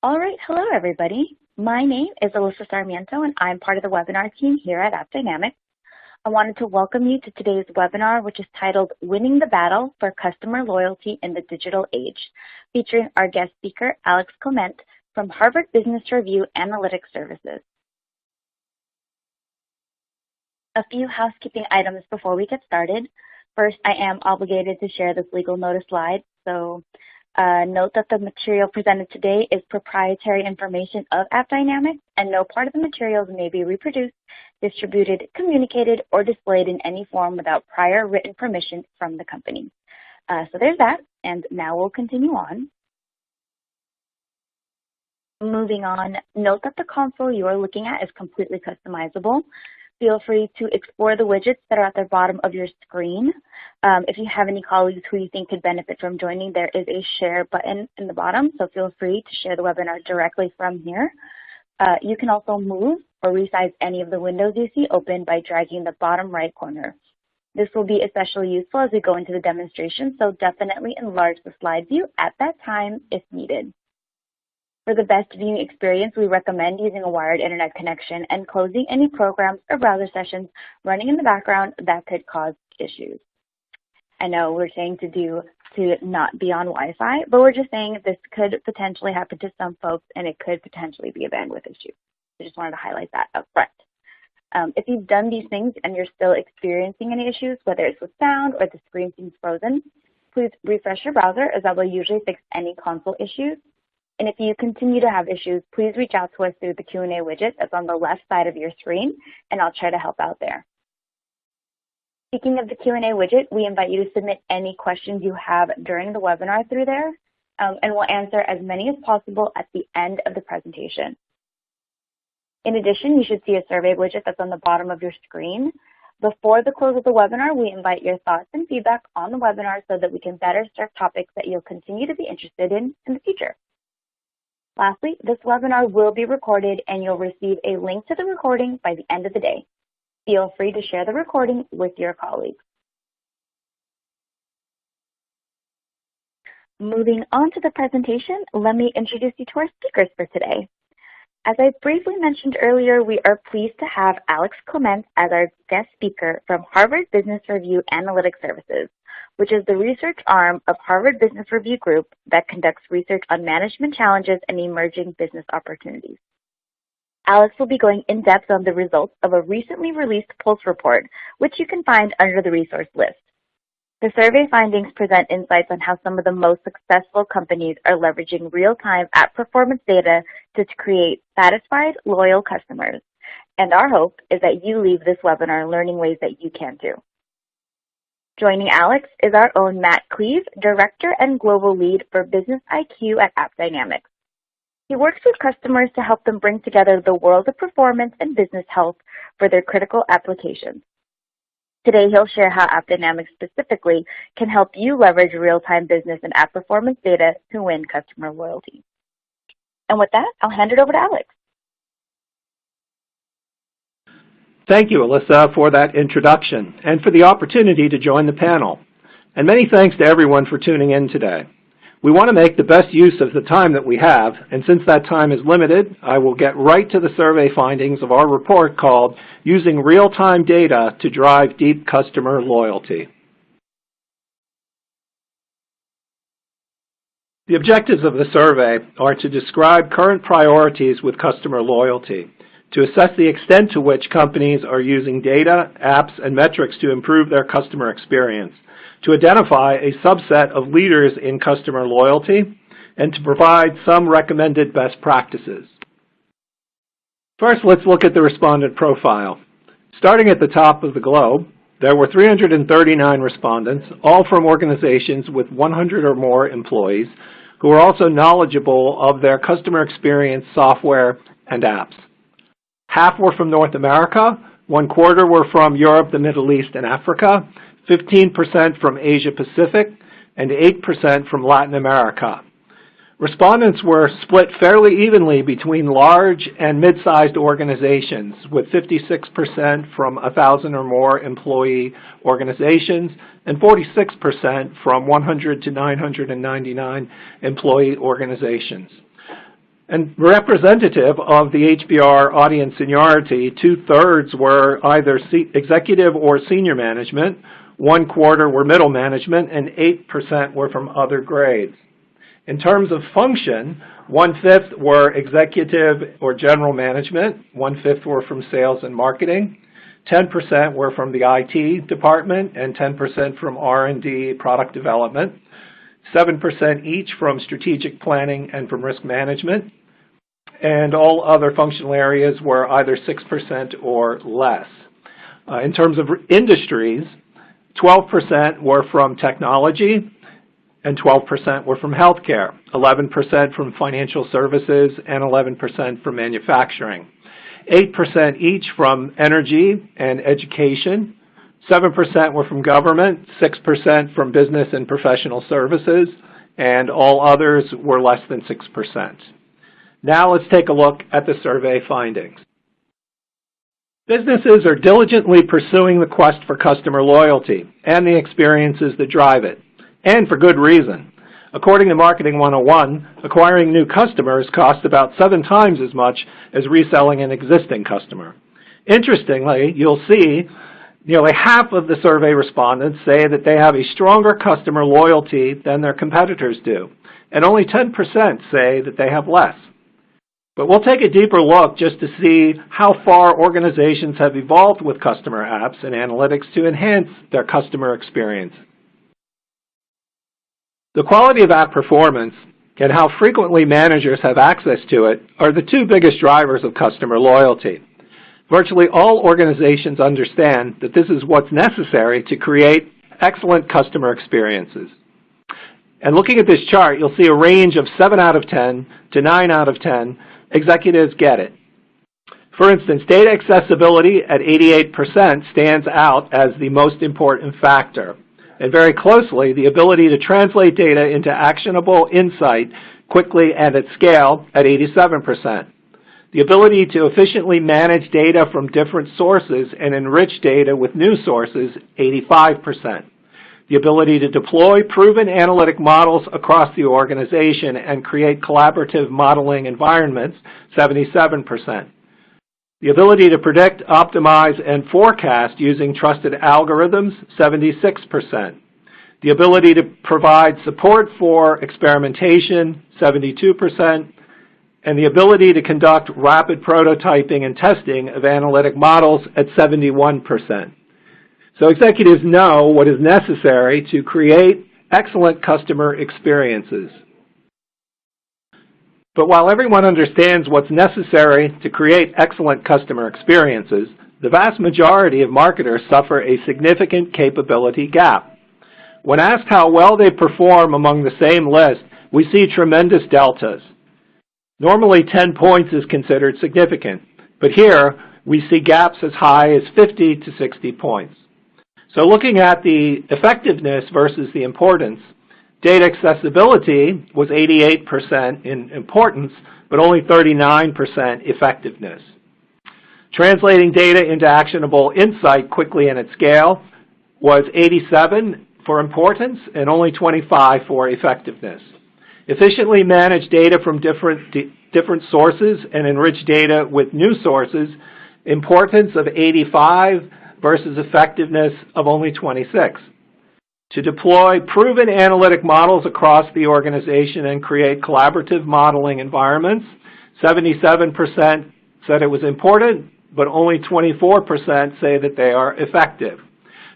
All right, hello everybody. My name is Alyssa Sarmiento and I'm part of the webinar team here at AppDynamics. I wanted to welcome you to today's webinar, which is titled Winning the Battle for Customer Loyalty in the Digital Age, featuring our guest speaker, Alex Clement from Harvard Business Review Analytic Services. A few housekeeping items before we get started. First, I am obligated to share this legal notice slide, so note that the material presented today is proprietary information of AppDynamics, and no part of the materials may be reproduced, distributed, communicated, or displayed in any form without prior written permission from the company. So there's that, and now we'll continue on. Moving on, note that the console you are looking at is completely customizable. Feel free to explore the widgets that are at the bottom of your screen. If you have any colleagues who you think could benefit from joining, there is a share button in the bottom, so feel free to share the webinar directly from here. You can also move or resize any of the windows you see open by dragging the bottom right corner. This will be especially useful as we go into the demonstration, so definitely enlarge the slide view at that time if needed. For the best viewing experience, we recommend using a wired internet connection and closing any programs or browser sessions running in the background that could cause issues. I know we're saying to not be on Wi-Fi, but we're just saying this could potentially happen to some folks and it could potentially be a bandwidth issue. I just wanted to highlight that up front. If you've done these things and you're still experiencing any issues, whether it's with sound or the screen seems frozen, please refresh your browser as that will usually fix any console issues. And if you continue to have issues, please reach out to us through the Q&A widget that's on the left side of your screen, and I'll try to help out there. Speaking of the Q&A widget, we invite you to submit any questions you have during the webinar through there, and we'll answer as many as possible at the end of the presentation. In addition, you should see a survey widget that's on the bottom of your screen. Before the close of the webinar, we invite your thoughts and feedback on the webinar so that we can better serve topics that you'll continue to be interested in the future. Lastly, this webinar will be recorded and you'll receive a link to the recording by the end of the day. Feel free to share the recording with your colleagues. Moving on to the presentation, let me introduce you to our speakers for today. As I briefly mentioned earlier, we are pleased to have Alex Clement as our guest speaker from Harvard Business Review Analytic Services, which is the research arm of Harvard Business Review Group that conducts research on management challenges and emerging business opportunities. Alex will be going in depth on the results of a recently released Pulse report, which you can find under the resource list. The survey findings present insights on how some of the most successful companies are leveraging real-time app performance data to create satisfied, loyal customers. And our hope is that you leave this webinar learning ways that you can too. Joining Alex is our own Matt Cleve, Director and Global Lead for Business IQ at AppDynamics. He works with customers to help them bring together the world of performance and business health for their critical applications. Today, he'll share how AppDynamics specifically can help you leverage real-time business and app performance data to win customer loyalty. And with that, I'll hand it over to Alex. Thank you, Alyssa, for that introduction and for the opportunity to join the panel. And many thanks to everyone for tuning in today. We want to make the best use of the time that we have, and since that time is limited, I will get right to the survey findings of our report called Using Real-Time Data to Drive Deep Customer Loyalty. The objectives of the survey are to describe current priorities with customer loyalty, to assess the extent to which companies are using data, apps, and metrics to improve their customer experience, to identify a subset of leaders in customer loyalty, and to provide some recommended best practices. First, let's look at the respondent profile. Starting at the top of the globe, there were 339 respondents, all from organizations with 100 or more employees, who are also knowledgeable of their customer experience software and apps. Half were from North America, 1/4 were from Europe, the Middle East, and Africa, 15% from Asia Pacific, and 8% from Latin America. Respondents were split fairly evenly between large and mid-sized organizations, with 56% from 1,000 or more employee organizations and 46% from 100 to 999 employee organizations. And representative of the HBR audience seniority, 2/3 were either executive or senior management, 1/4 were middle management, and 8% were from other grades. In terms of function, 1/5 were executive or general management, 1/5 were from sales and marketing, 10% were from the IT department, and 10% from R&D, product development, 7% each from strategic planning and from risk management, and all other functional areas were either 6% or less. In terms of industries, 12% were from technology, and 12% were from healthcare, 11% from financial services, and 11% from manufacturing. 8% each from energy and education, 7% were from government, 6% from business and professional services, and all others were less than 6%. Now let's take a look at the survey findings. Businesses are diligently pursuing the quest for customer loyalty and the experiences that drive it, and for good reason. According to Marketing 101, acquiring new customers costs about 7 times as much as reselling an existing customer. Interestingly, you'll see nearly half of the survey respondents say that they have a stronger customer loyalty than their competitors do, and only 10% say that they have less. But we'll take a deeper look just to see how far organizations have evolved with customer apps and analytics to enhance their customer experience. The quality of app performance and how frequently managers have access to it are the 2 biggest drivers of customer loyalty. Virtually all organizations understand that this is what's necessary to create excellent customer experiences. And looking at this chart, you'll see a range of 7 out of 10 to 9 out of 10 executives get it. For instance, data accessibility at 88% stands out as the most important factor. And very closely, the ability to translate data into actionable insight quickly and at scale at 87%. The ability to efficiently manage data from different sources and enrich data with new sources, 85%. The ability to deploy proven analytic models across the organization and create collaborative modeling environments, 77%. The ability to predict, optimize, and forecast using trusted algorithms, 76%. The ability to provide support for experimentation, 72%. And the ability to conduct rapid prototyping and testing of analytic models at 71%. So executives know what is necessary to create excellent customer experiences. But while everyone understands what's necessary to create excellent customer experiences, the vast majority of marketers suffer a significant capability gap. When asked how well they perform among the same list, we see tremendous deltas. Normally 10 points is considered significant, but here we see gaps as high as 50 to 60 points. So looking at the effectiveness versus the importance, data accessibility was 88% in importance, but only 39% effectiveness. Translating data into actionable insight quickly and at scale was 87 for importance and only 25 for effectiveness. Efficiently manage data from different sources and enrich data with new sources, importance of 85 versus effectiveness of only 26. To deploy proven analytic models across the organization and create collaborative modeling environments, 77% said it was important, but only 24% say that they are effective.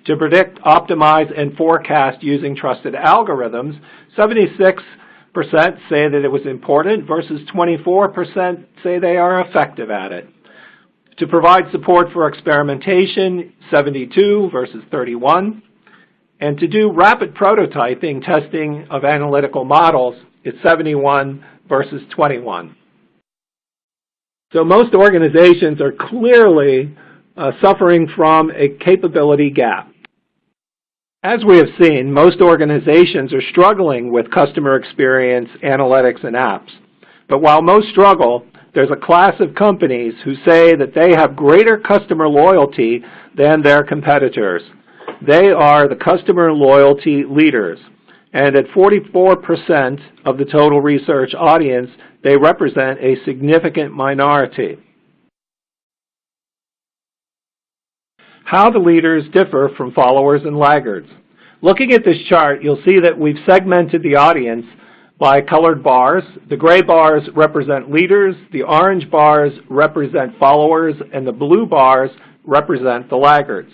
To predict, optimize, and forecast using trusted algorithms, 76% say that it was important versus 24% say they are effective at it. To provide support for experimentation, 72 versus 31. And to do rapid prototyping, testing of analytical models, it's 71 versus 21. So most organizations are clearly suffering from a capability gap. As we have seen, most organizations are struggling with customer experience, analytics, and apps. But while most struggle, there's a class of companies who say that they have greater customer loyalty than their competitors. They are the customer loyalty leaders. And at 44% of the total research audience, they represent a significant minority. How do leaders differ from followers and laggards? Looking at this chart, you'll see that we've segmented the audience by colored bars. The gray bars represent leaders, the orange bars represent followers, and the blue bars represent the laggards.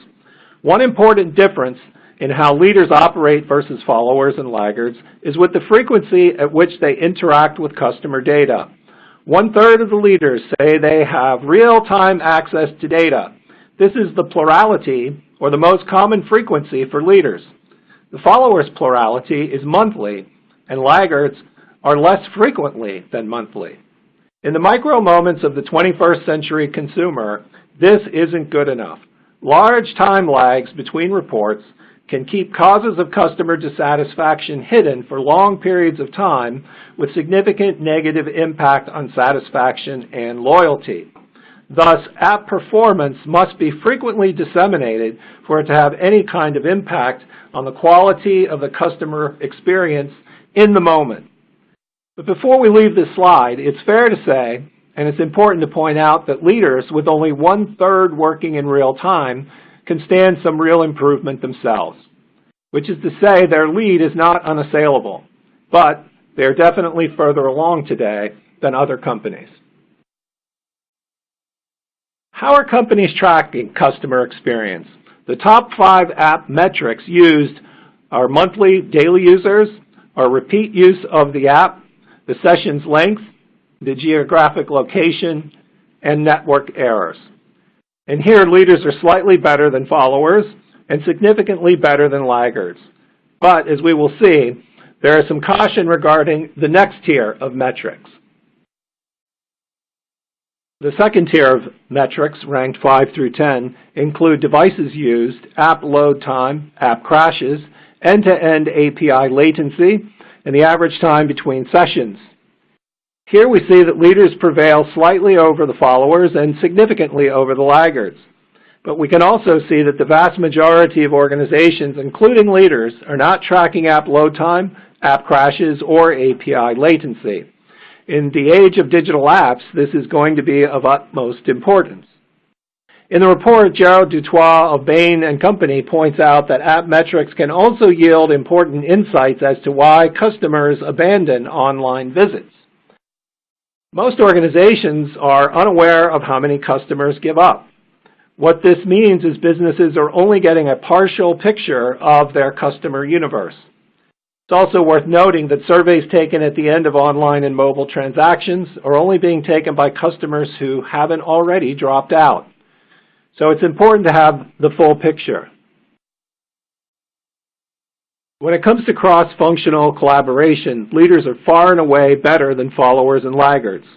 One important difference in how leaders operate versus followers and laggards is with the frequency at which they interact with customer data. 1/3 of the leaders say they have real-time access to data. This is the plurality, or the most common frequency for leaders. The followers' plurality is monthly, and laggards are less frequently than monthly. In the micro moments of the 21st century consumer, this isn't good enough. Large time lags between reports can keep causes of customer dissatisfaction hidden for long periods of time with significant negative impact on satisfaction and loyalty. Thus, app performance must be frequently disseminated for it to have any kind of impact on the quality of the customer experience in the moment. But before we leave this slide, it's fair to say, and it's important to point out, that leaders with only 1/3 working in real time can stand some real improvement themselves, which is to say their lead is not unassailable, but they're definitely further along today than other companies. How are companies tracking customer experience? The top 5 app metrics used are monthly daily users, our repeat use of the app, the session's length, the geographic location, and network errors. And here leaders are slightly better than followers and significantly better than laggards. But as we will see, there is some caution regarding the next tier of metrics. The second tier of metrics, ranked 5 through 10, include devices used, app load time, app crashes, end-to-end API latency, and the average time between sessions. Here we see that leaders prevail slightly over the followers and significantly over the laggards. But we can also see that the vast majority of organizations, including leaders, are not tracking app load time, app crashes, or API latency. In the age of digital apps, this is going to be of utmost importance. In the report, Gerald Dutoit of Bain & Company points out that app metrics can also yield important insights as to why customers abandon online visits. Most organizations are unaware of how many customers give up. What this means is businesses are only getting a partial picture of their customer universe. It's also worth noting that surveys taken at the end of online and mobile transactions are only being taken by customers who haven't already dropped out. So it's important to have the full picture. When it comes to cross-functional collaboration, leaders are far and away better than followers and laggards.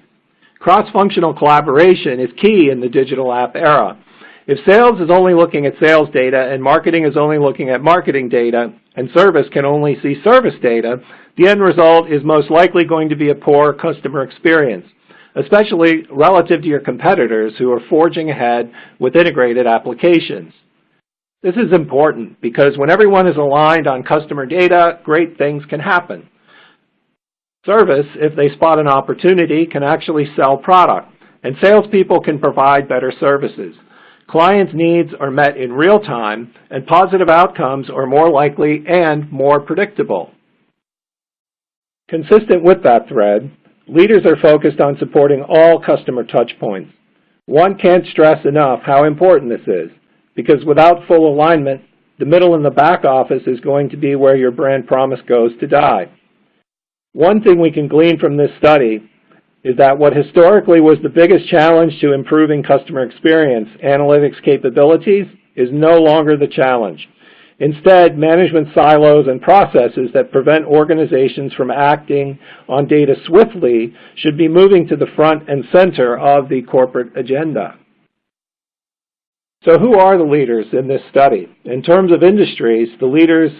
Cross-functional collaboration is key in the digital app era. If sales is only looking at sales data and marketing is only looking at marketing data and service can only see service data, the end result is most likely going to be a poor customer experience, especially relative to your competitors who are forging ahead with integrated applications. This is important because when everyone is aligned on customer data, great things can happen. Service, if they spot an opportunity, can actually sell product, and salespeople can provide better services. Clients' needs are met in real time, and positive outcomes are more likely and more predictable. Consistent with that thread, leaders are focused on supporting all customer touchpoints. One can't stress enough how important this is, because without full alignment, the middle and the back office is going to be where your brand promise goes to die. One thing we can glean from this study is that what historically was the biggest challenge to improving customer experience, analytics capabilities, is no longer the challenge. Instead, management silos and processes that prevent organizations from acting on data swiftly should be moving to the front and center of the corporate agenda. So who are the leaders in this study? In terms of industries, the leaders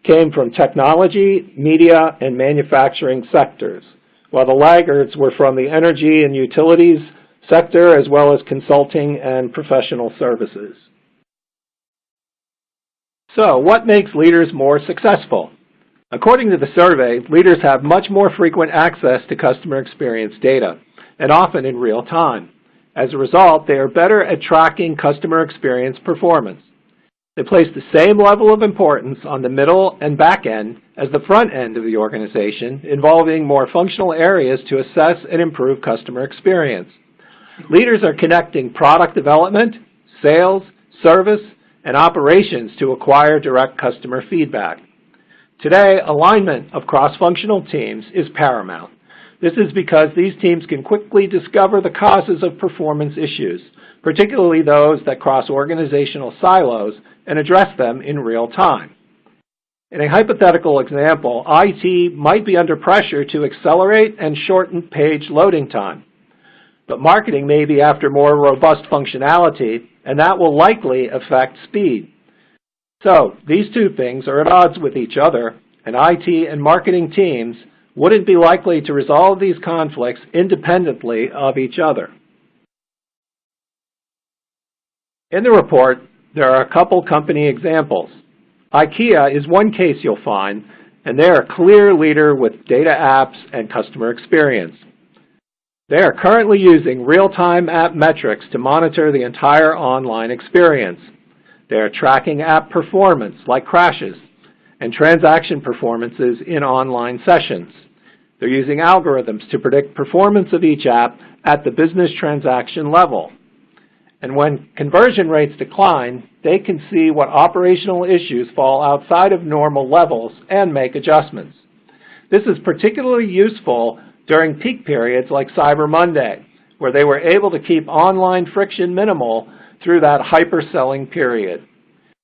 came from technology, media, and manufacturing sectors, while the laggards were from the energy and utilities sector as well as consulting and professional services. So what makes leaders more successful? According to the survey, leaders have much more frequent access to customer experience data, and often in real time. As a result, they are better at tracking customer experience performance. They place the same level of importance on the middle and back end as the front end of the organization, involving more functional areas to assess and improve customer experience. Leaders are connecting product development, sales, service, and operations to acquire direct customer feedback. Today, alignment of cross-functional teams is paramount. This is because these teams can quickly discover the causes of performance issues, particularly those that cross organizational silos, and address them in real time. In a hypothetical example, IT might be under pressure to accelerate and shorten page loading time, but marketing may be after more robust functionality, and that will likely affect speed. So these two things are at odds with each other, and IT and marketing teams wouldn't be likely to resolve these conflicts independently of each other. In the report, there are a couple company examples. IKEA is one case you'll find, and they're a clear leader with data apps and customer experience. They are currently using real-time app metrics to monitor the entire online experience. They are tracking app performance, like crashes, and transaction performances in online sessions. They're using algorithms to predict performance of each app at the business transaction level. And when conversion rates decline, they can see what operational issues fall outside of normal levels and make adjustments. This is particularly useful during peak periods like Cyber Monday, where they were able to keep online friction minimal through that hyper-selling period.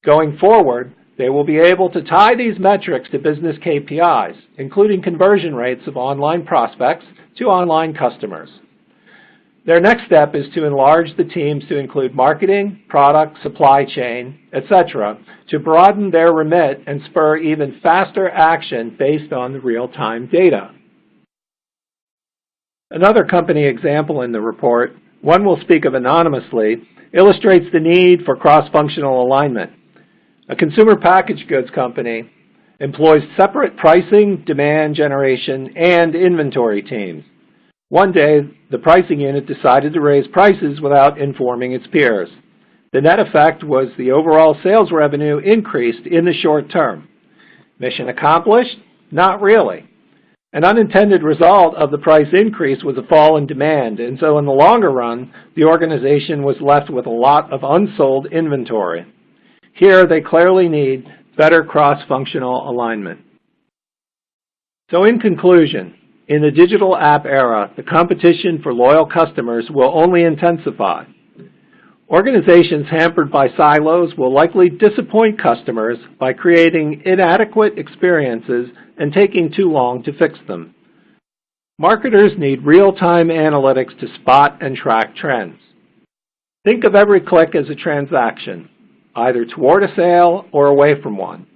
Going forward, they will be able to tie these metrics to business KPIs, including conversion rates of online prospects to online customers. Their next step is to enlarge the teams to include marketing, product, supply chain, etc., to broaden their remit and spur even faster action based on the real-time data. Another company example in the report, one we'll speak of anonymously, illustrates the need for cross-functional alignment. A consumer packaged goods company employs separate pricing, demand generation, and inventory teams. One day, the pricing unit decided to raise prices without informing its peers. The net effect was the overall sales revenue increased in the short term. Mission accomplished? Not really. An unintended result of the price increase was a fall in demand, and so in the longer run, the organization was left with a lot of unsold inventory. Here, they clearly need better cross-functional alignment. So in conclusion, in the digital app era, the competition for loyal customers will only intensify. Organizations hampered by silos will likely disappoint customers by creating inadequate experiences and taking too long to fix them. Marketers need real-time analytics to spot and track trends. Think of every click as a transaction, either toward a sale or away from one.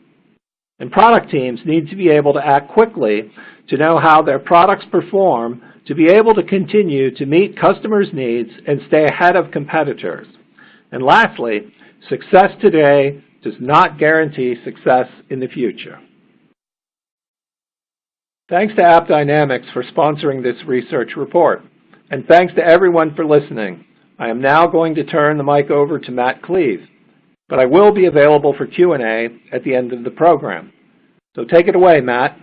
And product teams need to be able to act quickly to know how their products perform, to be able to continue to meet customers' needs and stay ahead of competitors. And lastly, success today does not guarantee success in the future. Thanks to AppDynamics for sponsoring this research report. And thanks to everyone for listening. I am now going to turn the mic over to Matt Cleve, but I will be available for Q&A at the end of the program. So take it away, Matt.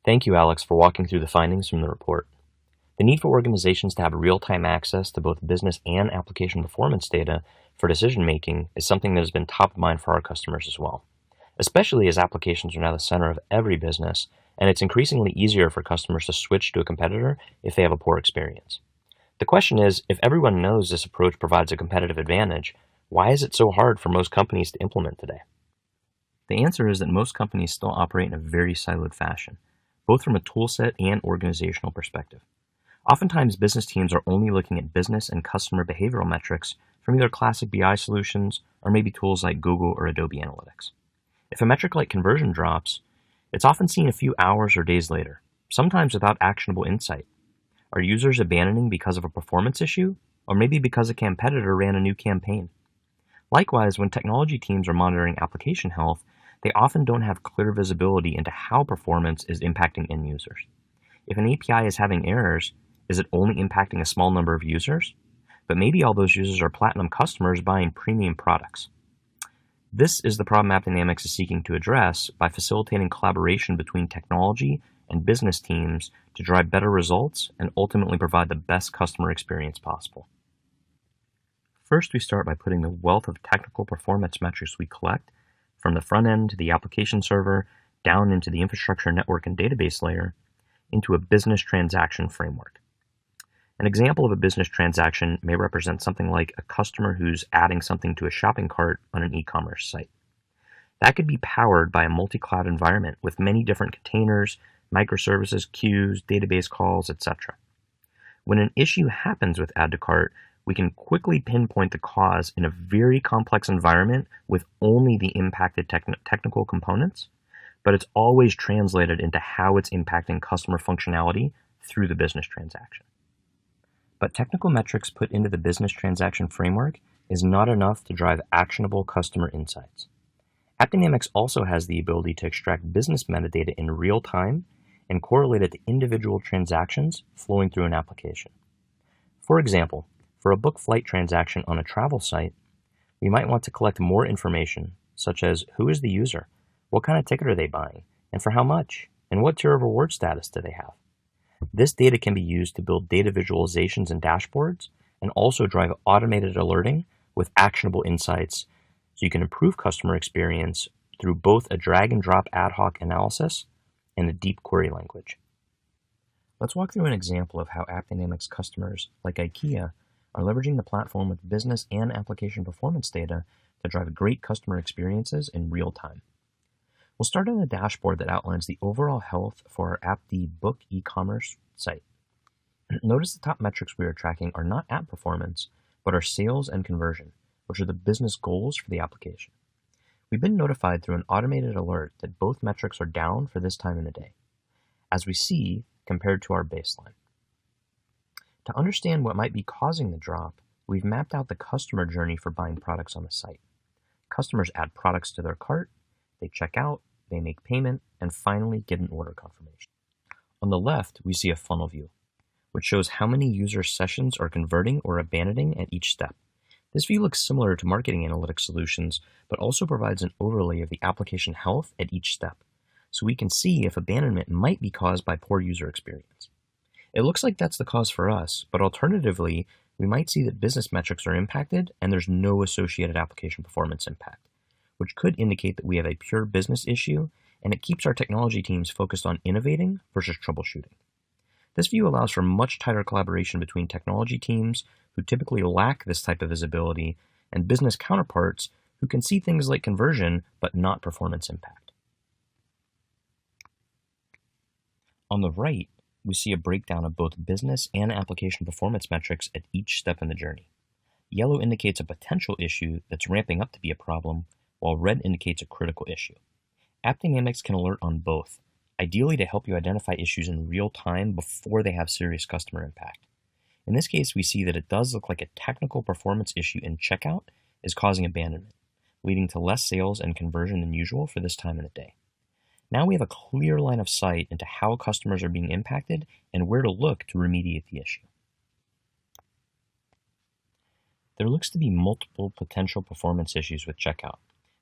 Thank you, Alex, for walking through the findings from the report. The need for organizations to have real-time access to both business and application performance data for decision-making is something that has been top of mind for our customers as well, especially as applications are now the center of every business, and it's increasingly easier for customers to switch to a competitor if they have a poor experience. The question is, if everyone knows this approach provides a competitive advantage, why is it so hard for most companies to implement today? The answer is that most companies still operate in a very siloed fashion, both from a toolset and organizational perspective. Oftentimes, business teams are only looking at business and customer behavioral metrics from either classic BI solutions or maybe tools like Google or Adobe Analytics. If a metric like conversion drops, it's often seen a few hours or days later, sometimes without actionable insight. Are users abandoning because of a performance issue? or maybe because a competitor ran a new campaign. Likewise, when technology teams are monitoring application health, they often don't have clear visibility into how performance is impacting end users. If an API is having errors, is it only impacting a small number of users? But maybe all those users are platinum customers buying premium products. This is the problem AppDynamics is seeking to address by facilitating collaboration between technology and business teams to drive better results and ultimately provide the best customer experience possible. First, we start by putting the wealth of technical performance metrics we collect from the front end to the application server down into the infrastructure, network, and database layer into a business transaction framework. An example of a business transaction may represent something like a customer who's adding something to a shopping cart on an e-commerce site. That could be powered by a multi-cloud environment with many different containers, microservices, queues, database calls, etc. When an issue happens with add to cart, we can quickly pinpoint the cause in a very complex environment with only the impacted technical components, but it's always translated into how it's impacting customer functionality through the business transaction. But technical metrics put into the business transaction framework is not enough to drive actionable customer insights. AppDynamics also has the ability to extract business metadata in real time and correlate it to individual transactions flowing through an application. For example, for a book flight transaction on a travel site, we might want to collect more information, such as who is the user, what kind of ticket are they buying, and for how much, and what tier of reward status do they have. This data can be used to build data visualizations and dashboards, and also drive automated alerting with actionable insights so you can improve customer experience through both a drag and drop ad hoc analysis and a deep query language. Let's walk through an example of how AppDynamics customers, like IKEA, are leveraging the platform with business and application performance data to drive great customer experiences in real time. We'll start on a dashboard that outlines the overall health for our AppD book e-commerce site. Notice the top metrics we are tracking are not app performance, but are sales and conversion, which are the business goals for the application. We've been notified through an automated alert that both metrics are down for this time in the day, as we see compared to our baseline. To understand what might be causing the drop, we've mapped out the customer journey for buying products on the site. Customers add products to their cart, they check out, they make payment, and finally get an order confirmation. On the left, we see a funnel view, which shows how many user sessions are converting or abandoning at each step. This view looks similar to marketing analytics solutions, but also provides an overlay of the application health at each step, so we can see if abandonment might be caused by poor user experience. It looks like that's the cause for us, but alternatively, we might see that business metrics are impacted and there's no associated application performance impact, which could indicate that we have a pure business issue and it keeps our technology teams focused on innovating versus troubleshooting. This view allows for much tighter collaboration between technology teams who typically lack this type of visibility and business counterparts who can see things like conversion but not performance impact. On the right, we see a breakdown of both business and application performance metrics at each step in the journey. Yellow indicates a potential issue that's ramping up to be a problem, while red indicates a critical issue. AppDynamics can alert on both, ideally to help you identify issues in real time before they have serious customer impact. In this case, we see that it does look like a technical performance issue in checkout is causing abandonment, leading to less sales and conversion than usual for this time of the day. Now we have a clear line of sight into how customers are being impacted and where to look to remediate the issue. There looks to be multiple potential performance issues with checkout,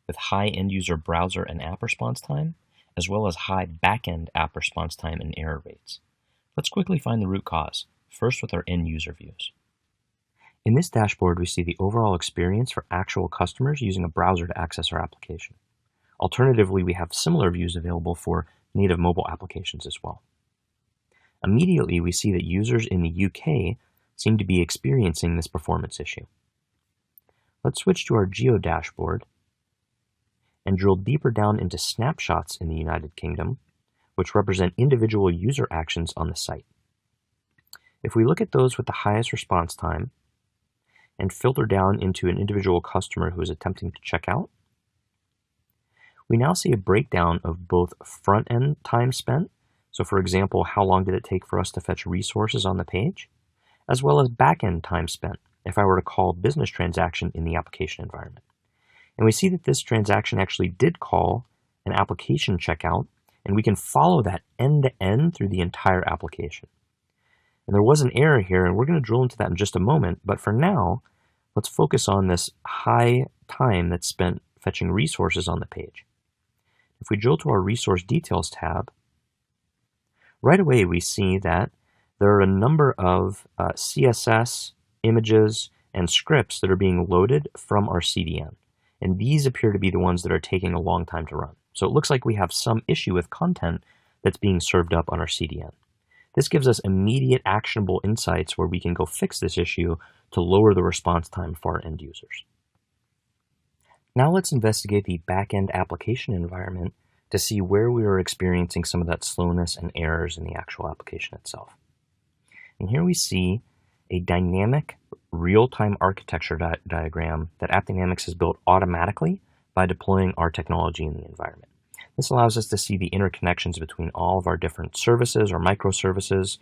with high end-user browser and app response time, as well as high back-end app response time and error rates. Let's quickly find the root cause, first with our end-user views. In this dashboard, we see the overall experience for actual customers using a browser to access our application. Alternatively, we have similar views available for native mobile applications as well. Immediately, we see that users in the UK seem to be experiencing this performance issue. Let's switch to our geo dashboard and drill deeper down into snapshots in the United Kingdom, which represent individual user actions on the site. If we look at those with the highest response time and filter down into an individual customer who is attempting to check out, we now see a breakdown of both front-end time spent, so for example, how long did it take for us to fetch resources on the page, as well as back-end time spent, if I were to call business transaction in the application environment. And we see that this transaction actually did call an application checkout, and we can follow that end to end through the entire application. And there was an error here, and we're going to drill into that in just a moment, but for now, let's focus on this high time that's spent fetching resources on the page. If we drill to our Resource Details tab, right away we see that there are a number of CSS, images, and scripts that are being loaded from our CDN. And these appear to be the ones that are taking a long time to run. So it looks like we have some issue with content that's being served up on our CDN. This gives us immediate actionable insights where we can go fix this issue to lower the response time for our end users. Now let's investigate the back-end application environment to see where we are experiencing some of that slowness and errors in the actual application itself. And here we see a dynamic real-time architecture diagram that AppDynamics has built automatically by deploying our technology in the environment. This allows us to see the interconnections between all of our different services or microservices,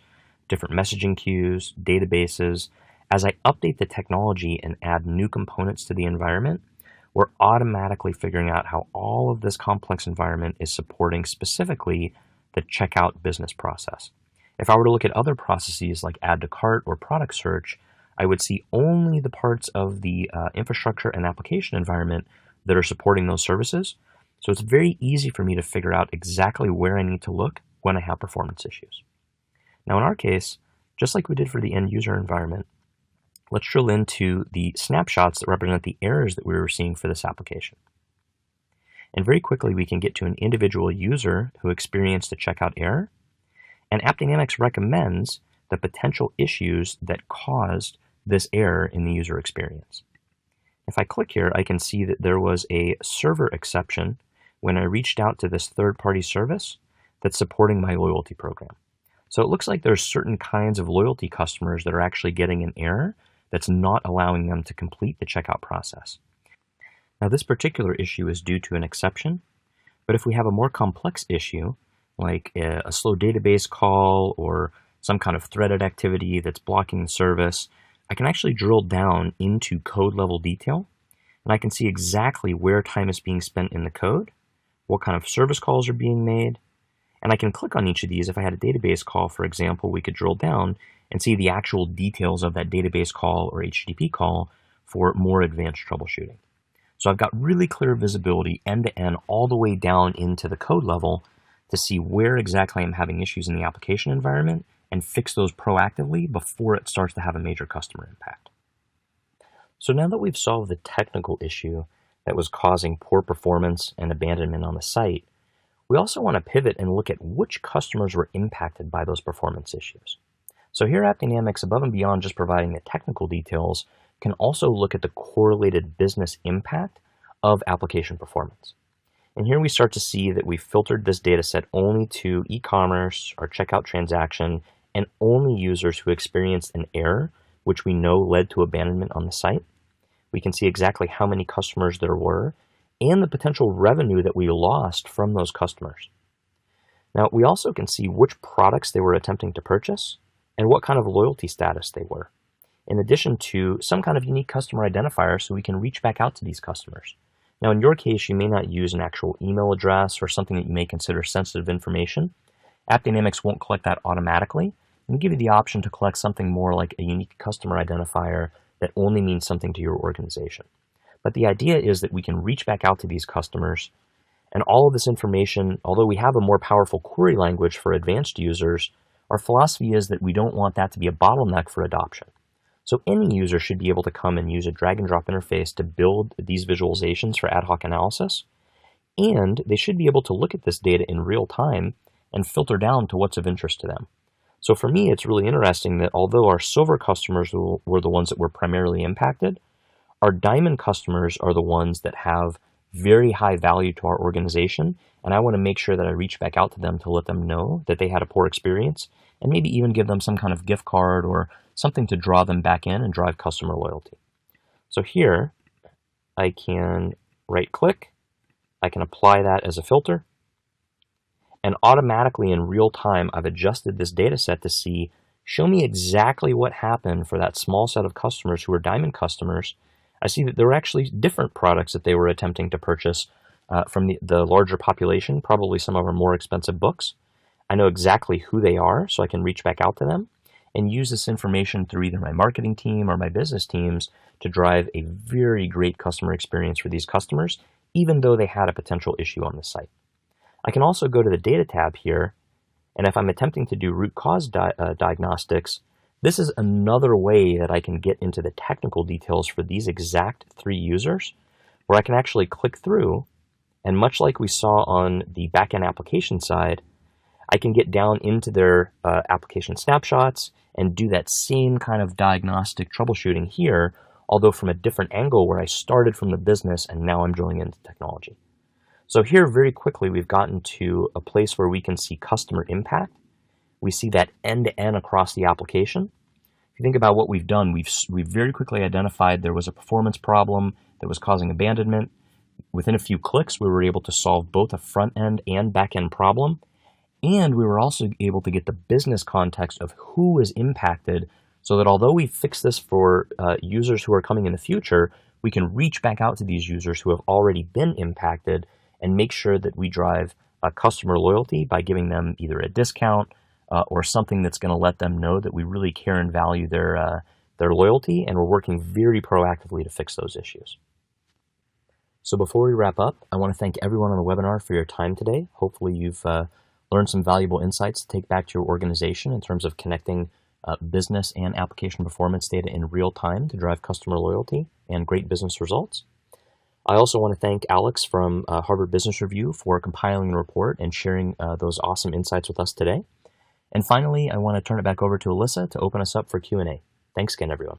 different messaging queues, databases. As I update the technology and add new components to the environment, we're automatically figuring out how all of this complex environment is supporting specifically the checkout business process. If I were to look at other processes like add to cart or product search, I would see only the parts of the infrastructure and application environment that are supporting those services. So it's very easy for me to figure out exactly where I need to look when I have performance issues. Now in our case, just like we did for the end user environment, let's drill into the snapshots that represent the errors that we were seeing for this application. And very quickly we can get to an individual user who experienced a checkout error, and AppDynamics recommends the potential issues that caused this error in the user experience. If I click here, I can see that there was a server exception when I reached out to this third-party service that's supporting my loyalty program. So it looks like there's certain kinds of loyalty customers that are actually getting an error that's not allowing them to complete the checkout process. Now this particular issue is due to an exception, but if we have a more complex issue, like a slow database call or some kind of threaded activity that's blocking the service, I can actually drill down into code level detail, and I can see exactly where time is being spent in the code, what kind of service calls are being made, and I can click on each of these. If I had a database call, for example, we could drill down and see the actual details of that database call or HTTP call for more advanced troubleshooting. So I've got really clear visibility end to end all the way down into the code level to see where exactly I'm having issues in the application environment and fix those proactively before it starts to have a major customer impact. So now that we've solved the technical issue that was causing poor performance and abandonment on the site, we also want to pivot and look at which customers were impacted by those performance issues. So here AppDynamics, above and beyond just providing the technical details, can also look at the correlated business impact of application performance. And here we start to see that we filtered this data set only to e-commerce, our checkout transaction, and only users who experienced an error, which we know led to abandonment on the site. We can see exactly how many customers there were and the potential revenue that we lost from those customers. Now, we also can see which products they were attempting to purchase and what kind of loyalty status they were, in addition to some kind of unique customer identifier so we can reach back out to these customers. Now, in your case, you may not use an actual email address or something that you may consider sensitive information. AppDynamics won't collect that automatically and give you the option to collect something more like a unique customer identifier that only means something to your organization. But the idea is that we can reach back out to these customers, and all of this information, although we have a more powerful query language for advanced users, our philosophy is that we don't want that to be a bottleneck for adoption. So any user should be able to come and use a drag and drop interface to build these visualizations for ad hoc analysis, and they should be able to look at this data in real time and filter down to what's of interest to them. So for me, it's really interesting that although our silver customers were the ones that were primarily impacted, our diamond customers are the ones that have very high value to our organization, and I want to make sure that I reach back out to them to let them know that they had a poor experience, and maybe even give them some kind of gift card or something to draw them back in and drive customer loyalty. So here, I can right-click, I can apply that as a filter, and automatically in real time, I've adjusted this data set to see show me exactly what happened for that small set of customers who were diamond customers. I see that there were actually different products that they were attempting to purchase from the larger population, probably some of our more expensive books. I know exactly who they are, so I can reach back out to them and use this information through either my marketing team or my business teams to drive a very great customer experience for these customers, even though they had a potential issue on the site. I can also go to the data tab here, and if I'm attempting to do root cause diagnostics, this is another way that I can get into the technical details for these exact 3 users, where I can actually click through, and much like we saw on the backend application side, I can get down into their application snapshots and do that same kind of diagnostic troubleshooting here, although from a different angle where I started from the business and now I'm drilling into technology. So here very quickly we've gotten to a place where we can see customer impact. We see that end-to-end across the application. If you think about what we've done, we've very quickly identified there was a performance problem that was causing abandonment. Within a few clicks, we were able to solve both a front-end and back-end problem. And we were also able to get the business context of who is impacted so that although we fix this for users who are coming in the future, we can reach back out to these users who have already been impacted and make sure that we drive customer loyalty by giving them either a discount or something that's going to let them know that we really care and value their loyalty, and we're working very proactively to fix those issues. So before we wrap up, I want to thank everyone on the webinar for your time today. Hopefully you've learned some valuable insights to take back to your organization in terms of connecting business and application performance data in real time to drive customer loyalty and great business results. I also want to thank Alex from Harvard Business Review for compiling the report and sharing those awesome insights with us today. And finally, I want to turn it back over to Alyssa to open us up for Q&A. Thanks again, everyone.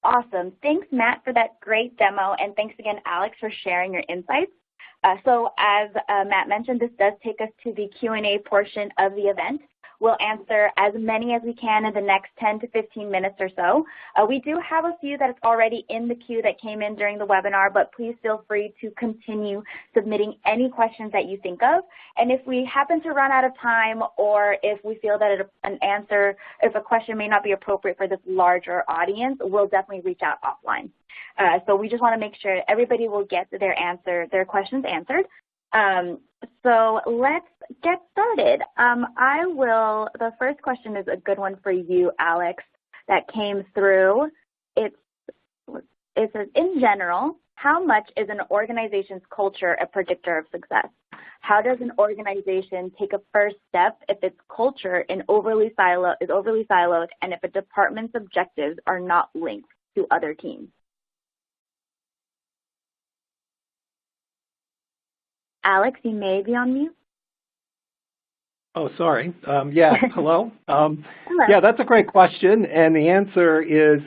Awesome. Thanks, Matt, for that great demo, and thanks again, Alex, for sharing your insights. So as Matt mentioned, this does take us to the Q&A portion of the event. We'll answer as many as we can in the next 10 to 15 minutes or so. We do have a few that is already in the queue that came in during the webinar, but please feel free to continue submitting any questions that you think of. And if we happen to run out of time, or if we feel that if a question may not be appropriate for this larger audience, we'll definitely reach out offline. So we just want to make sure everybody will get their questions answered. So let's get started. The first question is a good one for you, Alex, that came through. It says, in general, how much is an organization's culture a predictor of success? How does an organization take a first step if its culture is overly siloed and if a department's objectives are not linked to other teams? Alex, you may be on mute. Oh, sorry. Yeah, hello. Hello. Yeah, that's a great question, and the answer is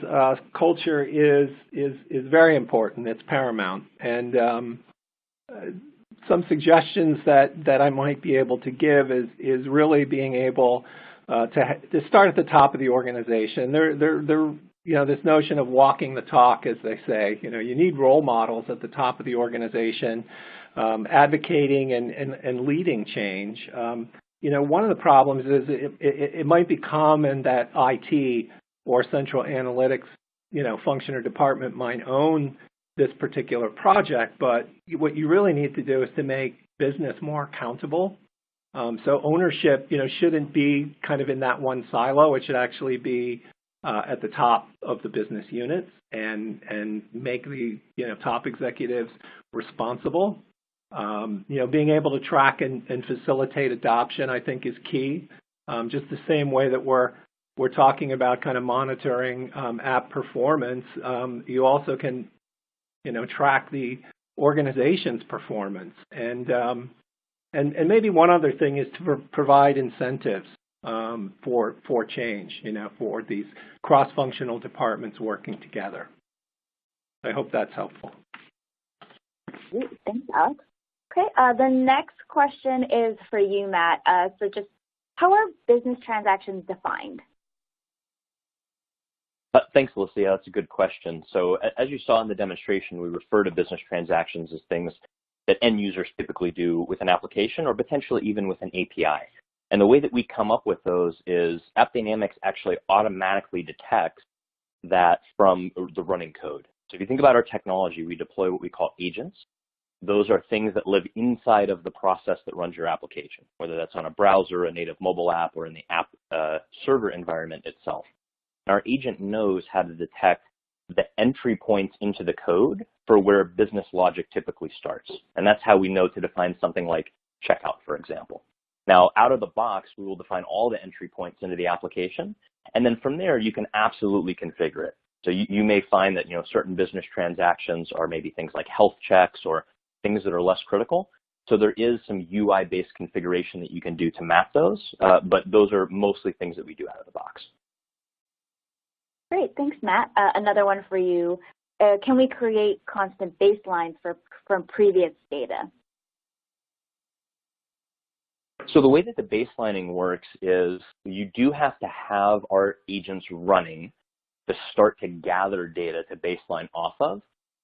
culture is very important. It's paramount, and some suggestions that I might be able to give is really being able to start at the top of the organization. This notion of walking the talk, as they say. You need role models at the top of the organization, advocating and leading change. One of the problems is it might be common that IT or central analytics, function or department might own this particular project, but what you really need to do is to make business more accountable. So ownership, shouldn't be kind of in that one silo. It should actually be at the top of the business units and make the top executives responsible. Being able to track and facilitate adoption, I think, is key. Just the same way that we're talking about kind of monitoring app performance, you also can track the organization's performance. And maybe one other thing is to provide incentives for change, for these cross-functional departments working together. I hope that's helpful. Great. Thanks, Alex. Okay, the next question is for you, Matt. So just how are business transactions defined? Thanks, Alicia. That's a good question. So as you saw in the demonstration, we refer to business transactions as things that end users typically do with an application or potentially even with an API. And the way that we come up with those is AppDynamics actually automatically detects that from the running code. So if you think about our technology, we deploy what we call agents. Those are things that live inside of the process that runs your application, whether that's on a browser, a native mobile app, or in the app server environment itself. And our agent knows how to detect the entry points into the code for where business logic typically starts. And that's how we know to define something like checkout, for example. Now, out of the box, we will define all the entry points into the application. And then from there, you can absolutely configure it. So you may find that, certain business transactions are maybe things like health checks or things that are less critical. So there is some UI-based configuration that you can do to map those, but those are mostly things that we do out of the box. Great, thanks, Matt. Another one for you. Can we create constant baselines from previous data? So the way that the baselining works is you do have to have our agents running to start to gather data to baseline off of.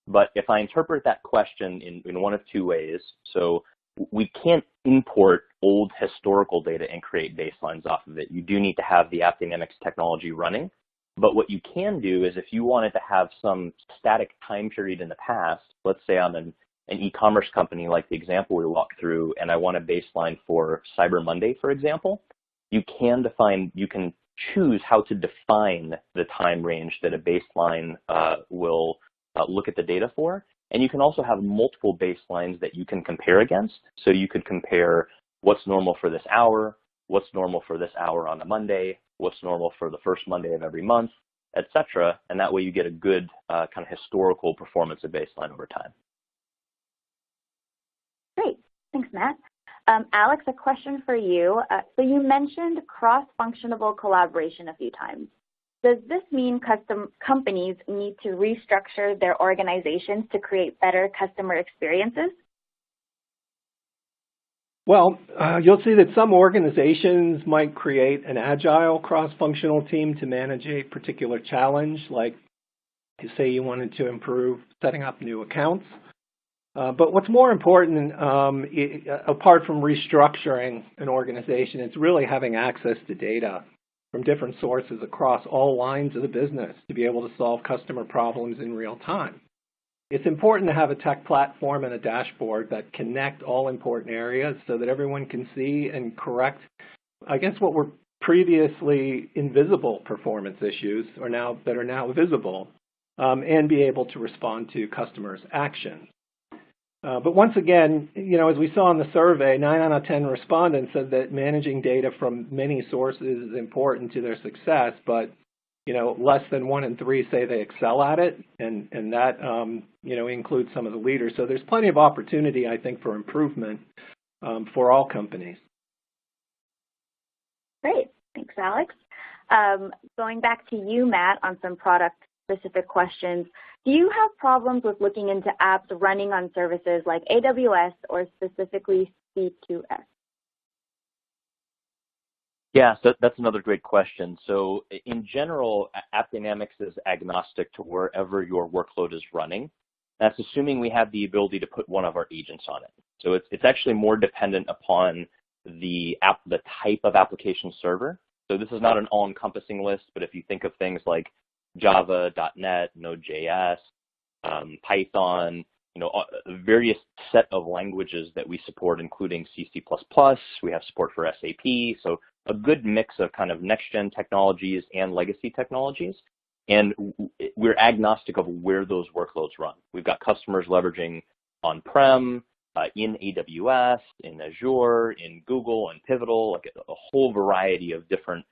But if I interpret that question in one of two ways, so we can't import old historical data and create baselines off of it. You do need to have the AppDynamics technology running. But what you can do is if you wanted to have some static time period in the past, let's say I'm an e-commerce company like the example we walked through, and I want a baseline for Cyber Monday, for example, you can choose how to define the time range that a baseline will look at the data for. And you can also have multiple baselines that you can compare against. So you could compare what's normal for this hour, what's normal for this hour on a Monday, what's normal for the first Monday of every month, etc. And that way you get a good kind of historical performance of baseline over time. Great, thanks, Matt. Alex, a question for you. So you mentioned cross-functional collaboration a few times. Does this mean companies need to restructure their organizations to create better customer experiences? Well, you'll see that some organizations might create an agile cross-functional team to manage a particular challenge, like to say you wanted to improve setting up new accounts. But what's more important, apart from restructuring an organization, it's really having access to data from different sources across all lines of the business to be able to solve customer problems in real time. It's important to have a tech platform and a dashboard that connect all important areas so that everyone can see and correct, I guess, what were previously invisible performance issues that are now visible, and be able to respond to customers' actions. But once again, as we saw in the survey, 9 out of 10 respondents said that managing data from many sources is important to their success, but less than 1 in 3 say they excel at it, and that includes some of the leaders. So there's plenty of opportunity, I think, for improvement for all companies. Great, thanks, Alex. Going back to you, Matt, on some product-specific questions. Do you have problems with looking into apps running on services like AWS or specifically C2S? Yeah, so that's another great question. So in general, AppDynamics is agnostic to wherever your workload is running. That's assuming we have the ability to put one of our agents on it. So it's actually more dependent upon the type of application server. So this is not an all-encompassing list, but if you think of things like Java, .NET, Node.js, Python, various set of languages that we support, including C++. We have support for SAP. So a good mix of kind of next-gen technologies and legacy technologies. And we're agnostic of where those workloads run. We've got customers leveraging on-prem, in AWS, in Azure, in Google, and Pivotal, like a whole variety of different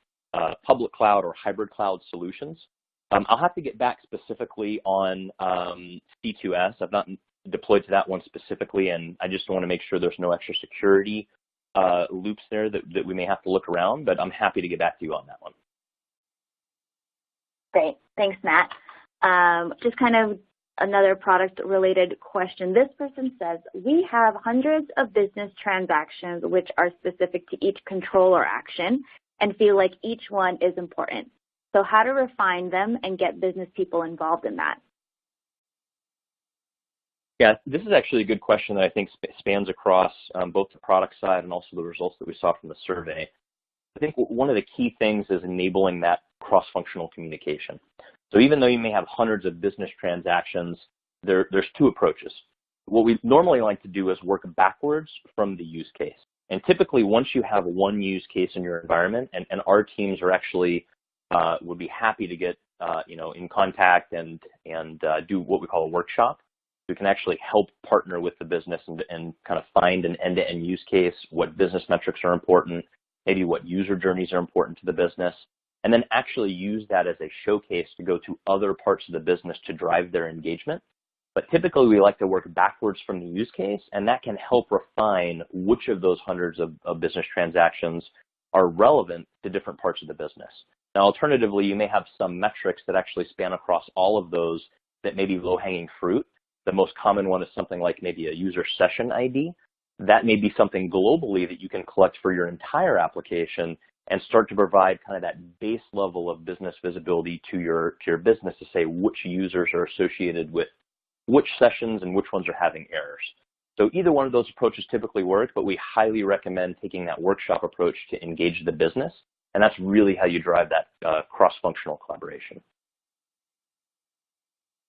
public cloud or hybrid cloud solutions. I'll have to get back specifically on C2S. I've not deployed to that one specifically, and I just want to make sure there's no extra security loops there that we may have to look around, but I'm happy to get back to you on that one. Great. Thanks, Matt. Just kind of another product-related question. This person says, we have hundreds of business transactions which are specific to each control or action and feel like each one is important. So how to refine them and get business people involved in that? Yeah, this is actually a good question that I think spans across both the product side and also the results that we saw from the survey. I think one of the key things is enabling that cross-functional communication. So even though you may have hundreds of business transactions, there's two approaches. What we normally like to do is work backwards from the use case. And typically, once you have one use case in your environment, and our teams are actually would be happy to get in contact and do what we call a workshop. We can actually help partner with the business and kind of find an end-to-end use case, what business metrics are important, maybe what user journeys are important to the business, and then actually use that as a showcase to go to other parts of the business to drive their engagement. But typically, we like to work backwards from the use case, and that can help refine which of those hundreds of business transactions are relevant to different parts of the business. Now, alternatively, you may have some metrics that actually span across all of those that may be low-hanging fruit. The most common one is something like maybe a user session ID. That may be something globally that you can collect for your entire application and start to provide kind of that base level of business visibility to your business to say which users are associated with which sessions and which ones are having errors. So either one of those approaches typically work, but we highly recommend taking that workshop approach to engage the business, and that's really how you drive that cross-functional collaboration.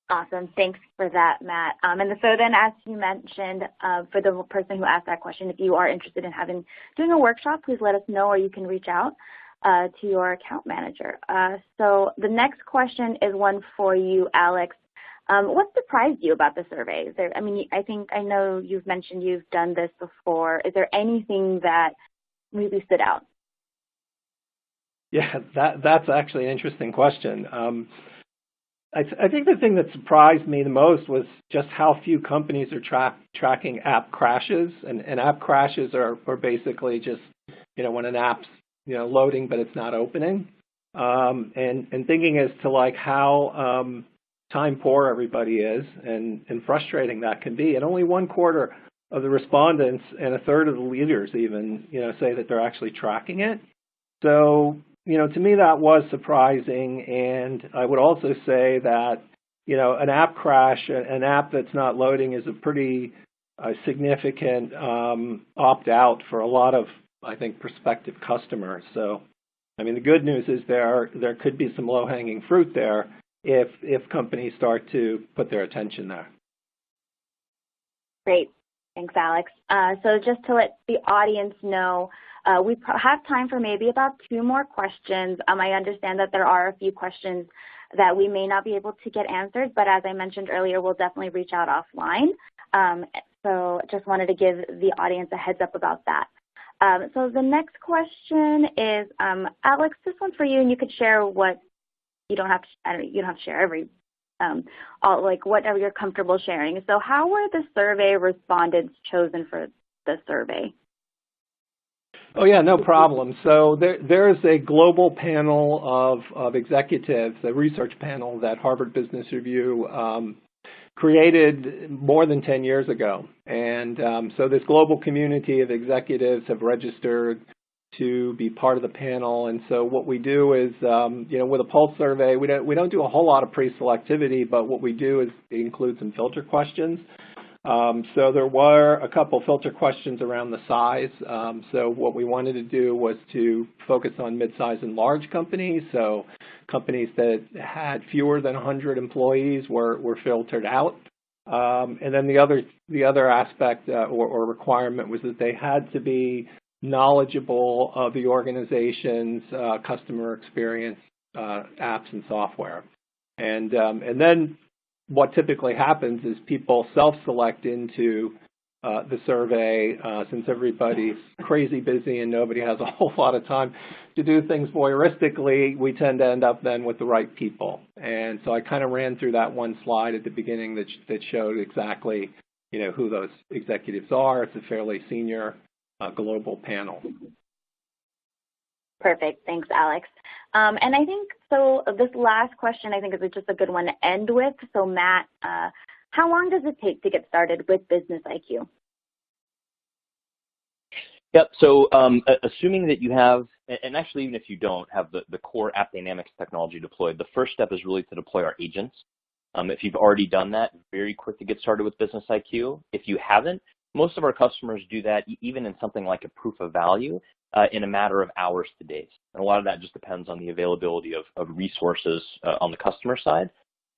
Awesome. Thanks for that, Matt. And so then, as you mentioned, for the person who asked that question, if you are interested in doing a workshop, please let us know, or you can reach out to your account manager. So the next question is one for you, Alex. What surprised you about the survey? I know you've mentioned you've done this before. Is there anything that really stood out? Yeah, that's actually an interesting question. I think the thing that surprised me the most was just how few companies are tracking app crashes, and app crashes are basically just when an app's loading but it's not opening, and thinking as to like how time poor everybody is and frustrating that can be, and only 1/4 of the respondents and 1/3 of the leaders even say that they're actually tracking it. So to me, that was surprising, and I would also say that, an app crash, an app that's not loading is a pretty significant opt-out for a lot of, I think, prospective customers. So, the good news is there could be some low-hanging fruit there if companies start to put their attention there. Great. Thanks, Alex. So just to let the audience know, we have time for maybe about 2 more questions. I understand that there are a few questions that we may not be able to get answered, but as I mentioned earlier, we'll definitely reach out offline. So just wanted to give the audience a heads up about that. So the next question is, Alex, this one's for you, and you could share what you don't have to share every. Whatever you're comfortable sharing. So how were the survey respondents chosen for the survey? Oh, yeah, no problem. So there's a global panel of executives, a research panel that Harvard Business Review created more than 10 years ago. And so this global community of executives have registered to be part of the panel. And so what we do is, with a pulse survey, we don't do a whole lot of pre-selectivity, but what we do is include some filter questions. So there were a couple filter questions around the size. So what we wanted to do was to focus on mid-size and large companies. So companies that had fewer than 100 employees were filtered out. And then the other aspect or requirement was that they had to be knowledgeable of the organization's customer experience apps and software. And then what typically happens is people self-select into the survey. Since everybody's crazy busy and nobody has a whole lot of time to do things voyeuristically, we tend to end up then with the right people. And so I kind of ran through that one slide at the beginning that showed exactly who those executives are. It's a fairly senior global panel. Perfect. Thanks, Alex. And I think, so this last question, I think, is just a good one to end with. So, Matt, how long does it take to get started with Business IQ? Yep. So assuming that you have, and actually even if you don't have the core AppDynamics technology deployed, the first step is really to deploy our agents. If you've already done that, very quick to get started with Business IQ. If you haven't, most of our customers do that even in something like a proof of value in a matter of hours to days. And a lot of that just depends on the availability of resources on the customer side.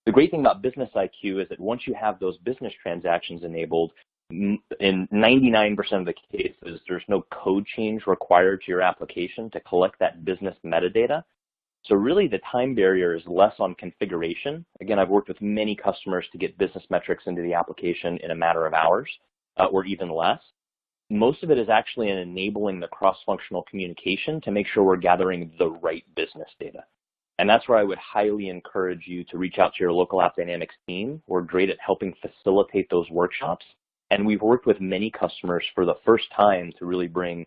The great thing about Business IQ is that once you have those business transactions enabled, in 99% of the cases, there's no code change required to your application to collect that business metadata. So really the time barrier is less on configuration. Again, I've worked with many customers to get business metrics into the application in a matter of hours or even less. Most of it is actually in enabling the cross-functional communication to make sure we're gathering the right business data. And that's where I would highly encourage you to reach out to your local AppDynamics team. We're great at helping facilitate those workshops. And we've worked with many customers for the first time to really bring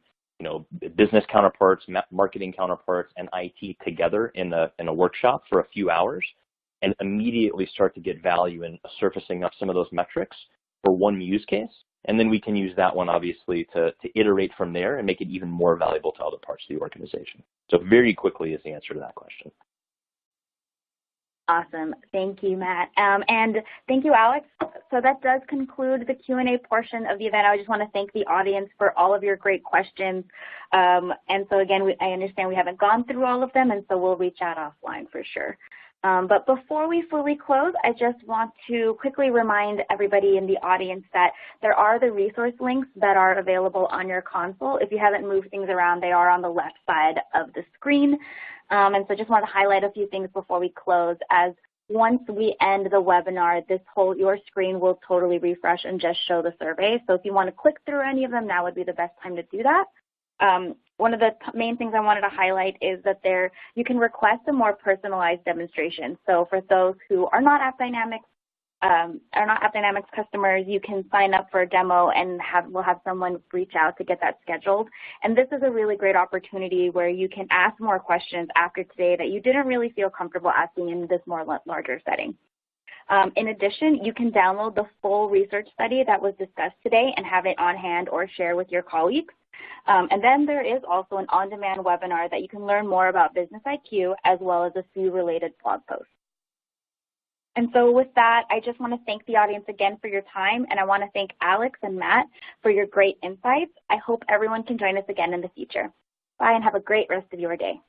business counterparts, marketing counterparts, and IT together in a workshop for a few hours and immediately start to get value in surfacing up some of those metrics for one use case. And then we can use that one, obviously, to iterate from there and make it even more valuable to other parts of the organization. So very quickly is the answer to that question. Awesome. Thank you, Matt. And thank you, Alex. So that does conclude the Q&A portion of the event. I just want to thank the audience for all of your great questions. And so again, I understand we haven't gone through all of them, and so we'll reach out offline for sure. But before we fully close, I just want to quickly remind everybody in the audience that there are the resource links that are available on your console. If you haven't moved things around, they are on the left side of the screen. And so just want to highlight a few things before we close. As once we end the webinar, your screen will totally refresh and just show the survey. So if you want to click through any of them, now would be the best time to do that. One of the main things I wanted to highlight is that you can request a more personalized demonstration. So for those who are not AppDynamics customers, you can sign up for a demo and we'll have someone reach out to get that scheduled. And this is a really great opportunity where you can ask more questions after today that you didn't really feel comfortable asking in this more larger setting. In addition, you can download the full research study that was discussed today and have it on hand or share with your colleagues. And then there is also an on-demand webinar that you can learn more about Business IQ as well as a few related blog posts. And so with that, I just want to thank the audience again for your time, and I want to thank Alex and Matt for your great insights. I hope everyone can join us again in the future. Bye, and have a great rest of your day.